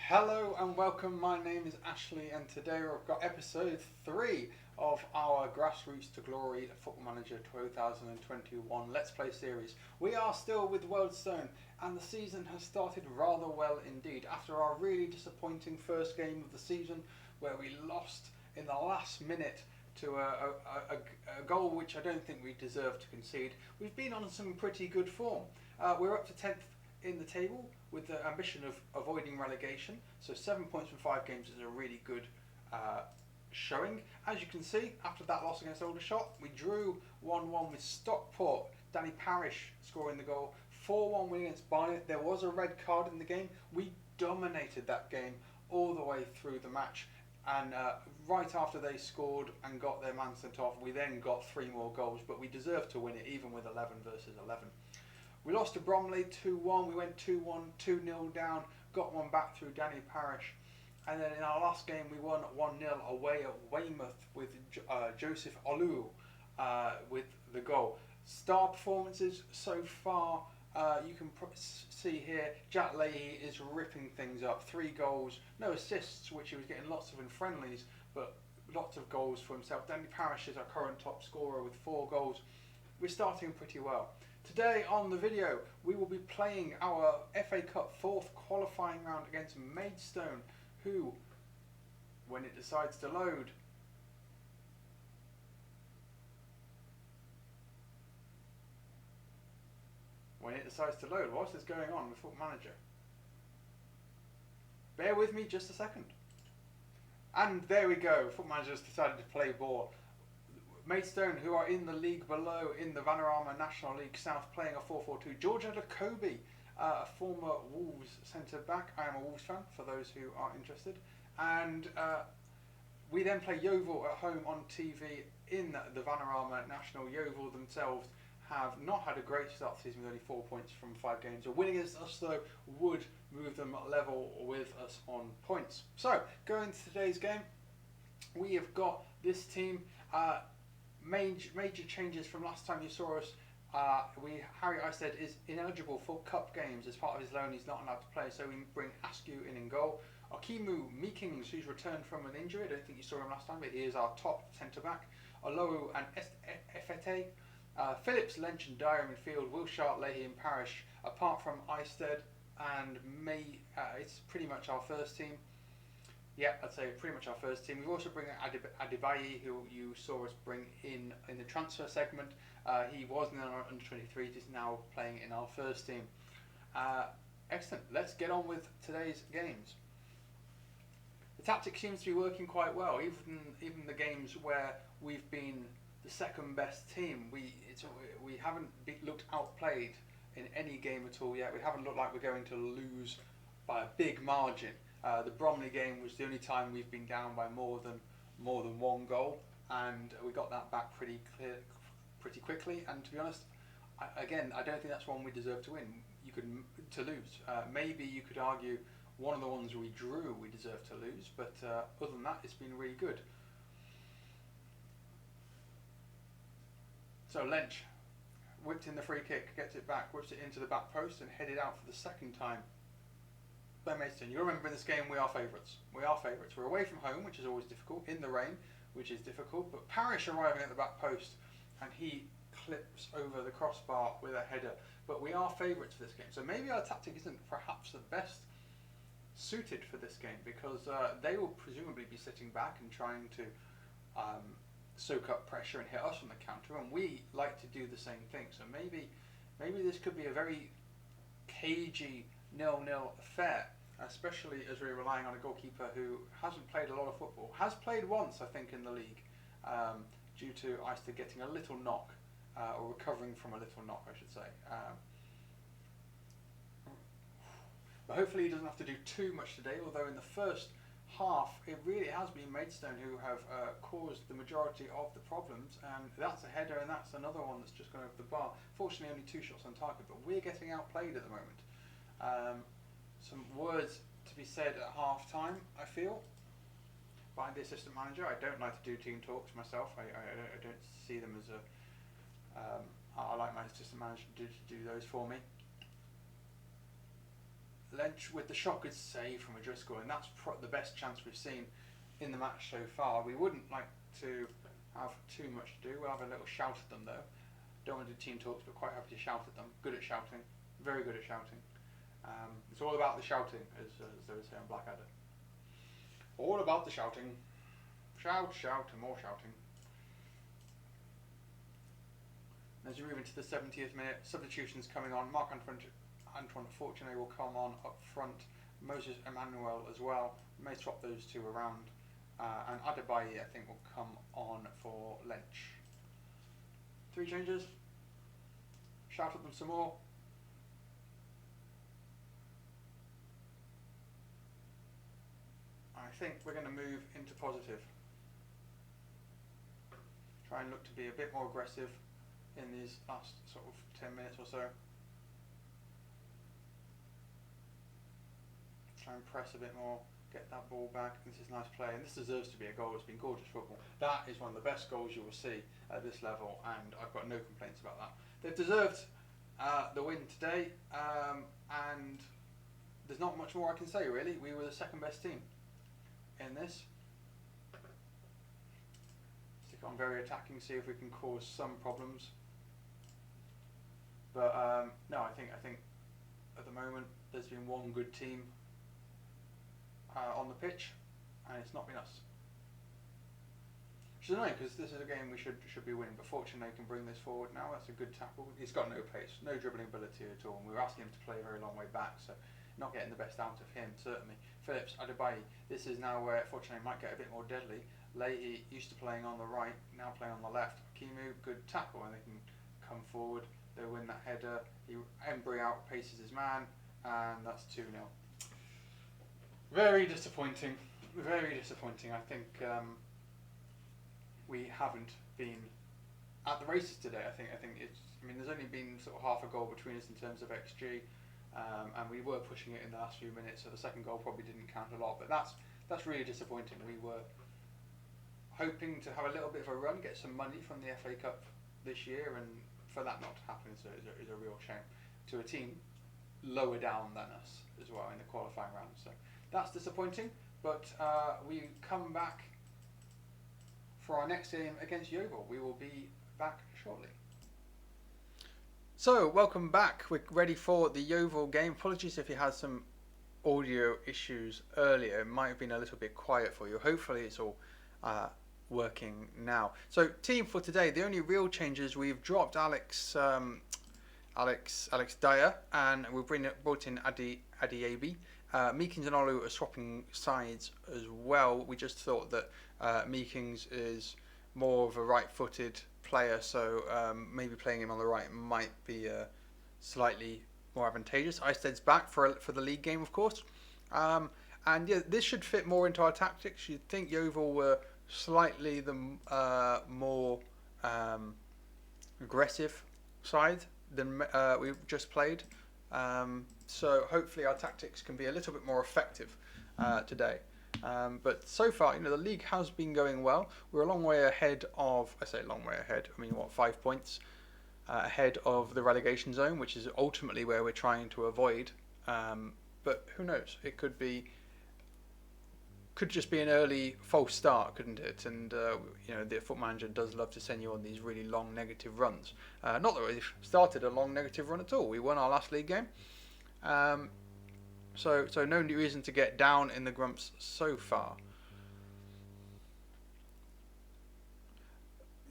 Hello and welcome. My name is Ashley, and today we've got episode 3 of our Grassroots to Glory Football Manager 2021 Let's Play series. We are still with Worldstone, and the season has started rather well indeed. After our really disappointing first game of the season, where we lost in the last minute to a goal which I don't think we deserved to concede, we've been on some pretty good form. We're up to 10th in the table with the ambition of avoiding relegation. So 7 points from 5 games is a really good showing. As you can see, after that loss against Aldershot, we drew 1-1 with Stockport. Danny Parish scoring the goal. 4-1 win against Barnet. There was a red card in the game. We dominated that game all the way through the match. And right after they scored and got their man sent off, we then got 3 more goals. But we deserved to win it, even with 11 versus 11. We lost to Bromley 2-1. We went 2-1, 2-0 down, got one back through Danny Parish. And then in our last game, we won 1-0 away at Weymouth with Joseph Olu with the goal. Star performances so far, you can see here, Jack Leahy is ripping things up. 3 goals, no assists, which he was getting lots of in friendlies, but lots of goals for himself. Danny Parish is our current top scorer with 4 goals. We're starting pretty well. Today on the video, we will be playing our FA Cup 4th qualifying round against Maidstone, who, when it decides to load, what's this going on with Football Manager? Bear with me just a second. And there we go, Football Manager's decided to play ball. Maidstone, who are in the league below, in the Vanarama National League South, playing a 4-4-2. George Jacoby, a former Wolves centre-back. I am a Wolves fan, for those who are interested. And we then play Yeovil at home on TV in the Vanarama National. Yeovil themselves have not had a great start to the season with only 4 points from 5 games. A win against us, though, would move them level with us on points. So, going to today's game, we have got this team. Major changes from last time you saw us. Harry Isted is ineligible for cup games as part of his loan. He's not allowed to play, so we bring Askew in goal. Akimu Meekings, who's returned from an injury. I don't think you saw him last time, but he is our top centre back. Olowu and Efete. Phillips, Lynch and Dyer in midfield. Wilshart, Leahy and Parish. Apart from Isted and May, it's pretty much our first team. Yeah, I'd say pretty much our first team. We've also bring Adebayi, who you saw us bring in the transfer segment. He was in our under-23, he's now playing in our first team. Excellent, let's get on with today's games. The tactic seems to be working quite well, even the games where we've been the second best team. We haven't looked outplayed in any game at all yet. We haven't looked like we're going to lose by a big margin. The Bromley game was the only time we've been down by more than 1 goal, and we got that back pretty quickly. And to be honest, I don't think that's one we deserve to win. To lose. Maybe you could argue one of the ones we drew we deserve to lose, but other than that, it's been really good. So Lynch whipped in the free kick, gets it back, whips it into the back post, and headed out for the second time. Maidstone, you remember in this game we are favourites. We're away from home, which is always difficult, in the rain, which is difficult, but Parish arriving at the back post and he clips over the crossbar with a header. But we are favourites for this game, so maybe our tactic isn't perhaps the best suited for this game, because they will presumably be sitting back and trying to soak up pressure and hit us on the counter, and we like to do the same thing. So maybe this could be a very cagey 0-0 affair, especially as we're relying on a goalkeeper who hasn't played a lot of football. Has played once, I think, in the league, due to Eister getting a little knock, or recovering from a little knock, I should say. But hopefully he doesn't have to do too much today, although in the first half it really has been Maidstone who have caused the majority of the problems, and that's a header and that's another one that's just gone over the bar. Fortunately only 2 shots on target, but we're getting outplayed at the moment. Some words to be said at half time, I feel, by the assistant manager. I don't like to do team talks myself. I don't see them as a I like my assistant manager to do those for me. Lynch with the shotgun save from O'Driscoll, and that's the best chance we've seen in the match so far. We wouldn't like to have too much to do. We'll have a little shout at them though. Don't want to do team talks, but quite happy to shout at them. Good at shouting, very good at shouting. It's all about the shouting, as they would say on Blackadder. All about the shouting. Shout, shout, and more shouting. As you move into the 70th minute, substitutions coming on. Antoine Fortuné will come on up front. Moses Emmanuel as well. May swap those two around. And Adebayi, I think, will come on for Lynch. 3 changes. Shout at them some more. I think we're going to move into positive. Try and look to be a bit more aggressive in these last sort of 10 minutes or so. Try and press a bit more, get that ball back. This is nice play, and this deserves to be a goal. It's been gorgeous football. That is one of the best goals you will see at this level, and I've got no complaints about that. They've deserved the win today, and there's not much more I can say really. We were the second best team in this. Stick on very attacking, see if we can cause some problems. But no, I think at the moment there's been one good team on the pitch, and it's not been us. Which is annoying because this is a game we should be winning. But fortunately, they can bring this forward now. That's a good tackle. He's got no pace, no dribbling ability at all. And we were asking him to play a very long way back, so not getting the best out of him certainly. Phillips, Adebayi. This is now where fortunately might get a bit more deadly. Leahy used to playing on the right, now playing on the left. Kimu, good tackle, and they can come forward. They win that header. Embry outpaces his man, and that's 2-0. Very disappointing. Very disappointing. I think we haven't been at the races today. I think it's. I mean, there's only been sort of half a goal between us in terms of XG, and we were pushing it in the last few minutes. So the second goal probably didn't count a lot, but that's really disappointing. We were hoping to have a little bit of a run, get some money from the FA Cup this year, and for that not to happen is a real shame to a team lower down than us as well in the qualifying round. So that's disappointing, but we come back for our next game against Yeovil. We will be back shortly. So welcome back. We're ready for the Yeovil game. Apologies if you had some audio issues earlier. It might have been a little bit quiet for you. Hopefully it's all working now. So team for today, the only real changes, we've dropped Alex Dyer, and we've brought in Adiaby. Meekings and Olu are swapping sides as well. We just thought that Meekings is more of a right-footed player, so maybe playing him on the right might be slightly more advantageous. Isted's back for the league game, of course. And yeah, this should fit more into our tactics. You'd think Yeovil were slightly the more aggressive side than we've just played. So hopefully our tactics can be a little bit more effective today. But so far, the league has been going well. We're a long way ahead of, I say a long way ahead, I mean, 5 points ahead of the relegation zone, which is ultimately where we're trying to avoid. But who knows? It could just be an early false start, couldn't it? And the foot manager does love to send you on these really long negative runs. Not that we've started a long negative run at all. We won our last league game, so no reason to get down in the grumps so far.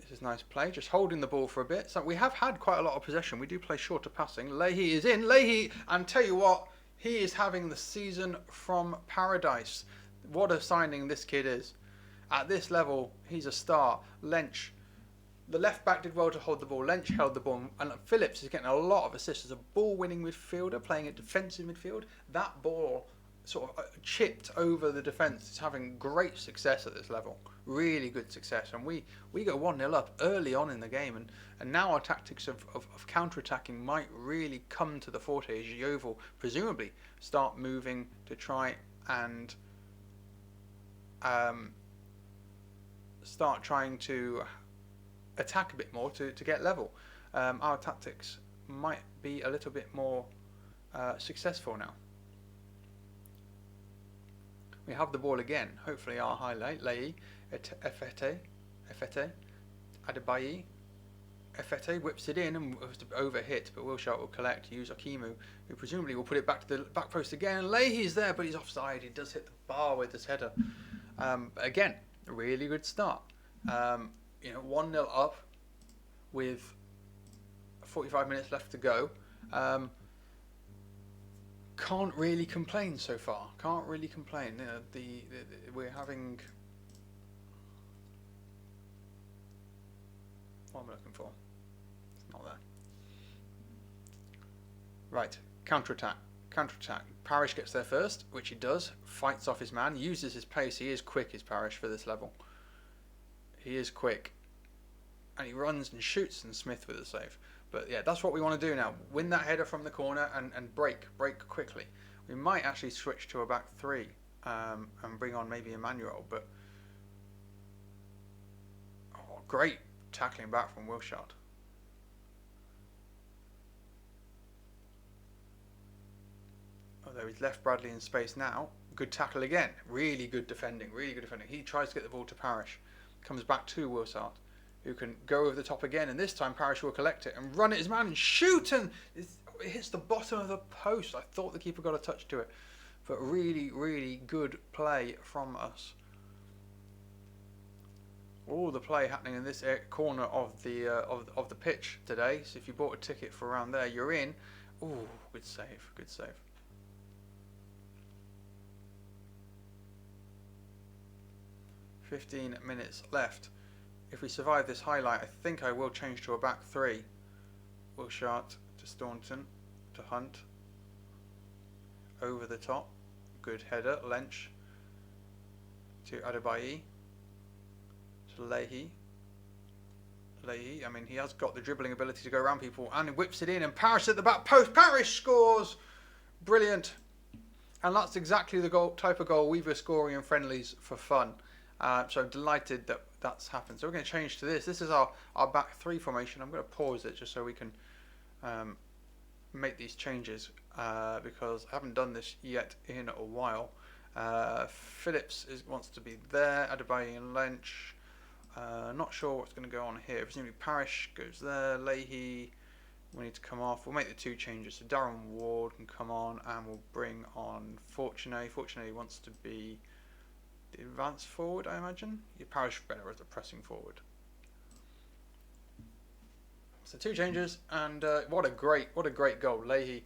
This is nice play, just holding the ball for a bit. So we have had quite a lot of possession. We do play shorter passing. Leahy is in. Leahy, and tell you what, he is having the season from paradise. What a signing this kid is. At this level, he's a star. Lynch, the left back, did well to hold the ball. Lynch held the ball, and Phillips is getting a lot of assists as a ball-winning midfielder, playing at defensive midfield. That ball sort of chipped over the defence. It's having great success at this level. Really good success. And we go 1-0 up early on in the game, and now our tactics of counter-attacking might really come to the forte as Yeovil presumably start moving to try and start trying to attack a bit more to get level. Our tactics might be a little bit more successful now. We have the ball again. Hopefully our highlight. Leahy, Efete, Adebayi. Efete whips it in and was overhit, but Wilshere will collect, use Akimu, who presumably will put it back to the back post again. Leahy's there, but he's offside. He does hit the bar with his header. Again, a really good start. 1-0 up with 45 minutes left to go. Can't really complain so far. Can't really complain. We're having... What am I looking for? It's not there. Right, counter-attack. Counter-attack. Parrish gets there first, which he does. Fights off his man, uses his pace. He is quick, is Parrish, for this level. He is quick. And he runs and shoots, and Smith with a save. But yeah, that's what we want to do now. Win that header from the corner and break quickly. We might actually switch to a back three and bring on maybe Emmanuel. But great tackling back from Wilshere. Although he's left Bradley in space now. Good tackle again. Really good defending. Really good defending. He tries to get the ball to Parrish. Comes back to Wilshere, who can go over the top again, and this time Parrish will collect it and run at his man and shoot, and it hits the bottom of the post. I thought the keeper got a touch to it, but really, really good play from us. All the play happening in this corner of the pitch today. So if you bought a ticket for around there, you're in. Ooh, good save, good save. "15 minutes left. If we survive this highlight, I think I will change to a back three. Wilshere to Staunton, to Hunt. Over the top. Good header. Lench to Adebayi. To Leahy. I mean, he has got the dribbling ability to go around people, and he whips it in, and Parrish at the back post. Parrish scores! Brilliant. And that's exactly the type of goal we were scoring in friendlies for fun. So I'm delighted that that's happened. So we're going to change to this. This is our back three formation. I'm going to pause it just so we can make these changes because I haven't done this yet in a while. Phillips wants to be there. Adebayi and Lench. Not sure what's going to go on here. Presumably Parrish goes there. Leahy we need to come off. We'll make the two changes. So Darren Ward can come on, and we'll bring on Fortuné. Fortuné wants to be the advance forward, I imagine. Your Parrish better as a pressing forward. So two changes, and what a great goal. Leahy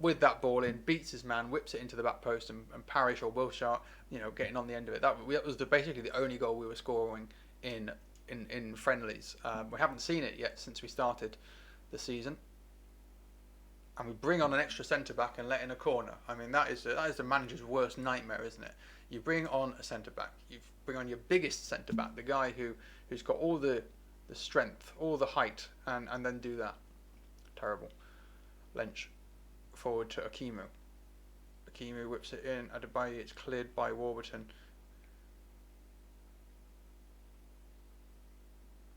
with that ball in, beats his man, whips it into the back post, and Parrish or Wilshere, getting on the end of it. That was basically the only goal we were scoring in friendlies. We haven't seen it yet since we started the season. And we bring on an extra centre back and let in a corner. I mean, that is the manager's worst nightmare, isn't it? You bring on a centre back. You bring on your biggest centre back, the guy who's got all the strength, all the height, and then do that. Terrible. Lench forward to Akimu. Akimu whips it in. Adebayi, it's cleared by Warburton.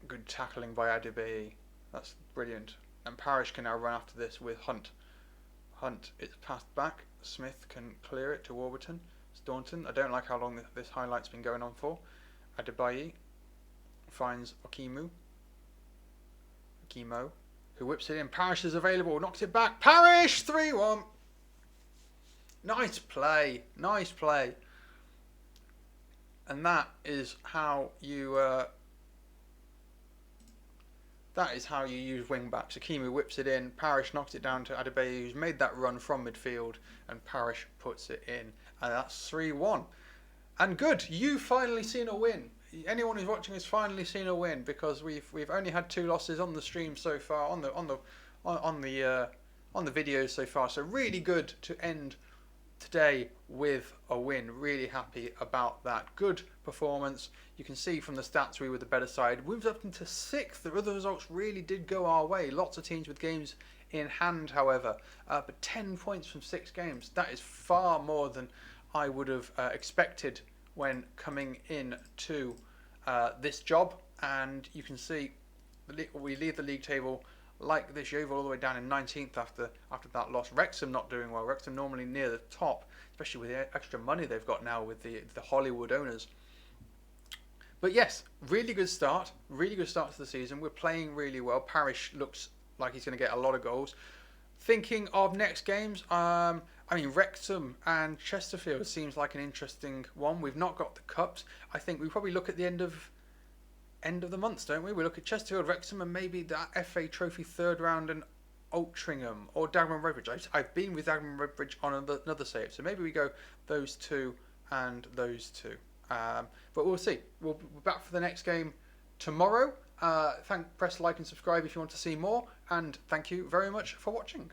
Good tackling by Adebayi. That's brilliant. And Parrish can now run after this with Hunt. Hunt, it's passed back. Smith can clear it to Warburton. Staunton, I don't like how long this highlight's been going on for. Adebayi finds Akimu, who whips it in. Parrish is available, knocks it back. Parrish, 3-1. Nice play. And that is how you use wing backs. Akimu whips it in. Parrish knocks it down to Adebayi, who's made that run from midfield, and Parrish puts it in, and that's 3-1. And good, you've finally seen a win. Anyone who's watching has finally seen a win, because we've only had 2 losses on the stream so far, on the videos so far. So really good to end today with a win. Really happy about that. Good performance. You can see from the stats we were the better side. We moved up into 6th. The other results really did go our way. Lots of teams with games in hand, however. But 10 points from 6 games. That is far more than I would have expected when coming in to this job. And you can see we leave the league table like this. Yeovil all the way down in 19th after that loss. Wrexham not doing well. Wrexham normally near the top. especially with the extra money they've got now with the Hollywood owners. But yes, really good start. Really good start to the season. We're playing really well. Parish looks like he's going to get a lot of goals. Thinking of next games, I mean, Wrexham and Chesterfield seems like an interesting one. We've not got the cups. I think we probably look at the end of the month, don't we? We look at Chesterfield, Wrexham, and maybe that FA Trophy third round and Altrincham or Dagenham Redbridge. I've been with Dagenham Redbridge on another save, so maybe we go those two and those 2. But we'll see. We'll be back for the next game tomorrow. Press like and subscribe if you want to see more, and thank you very much for watching.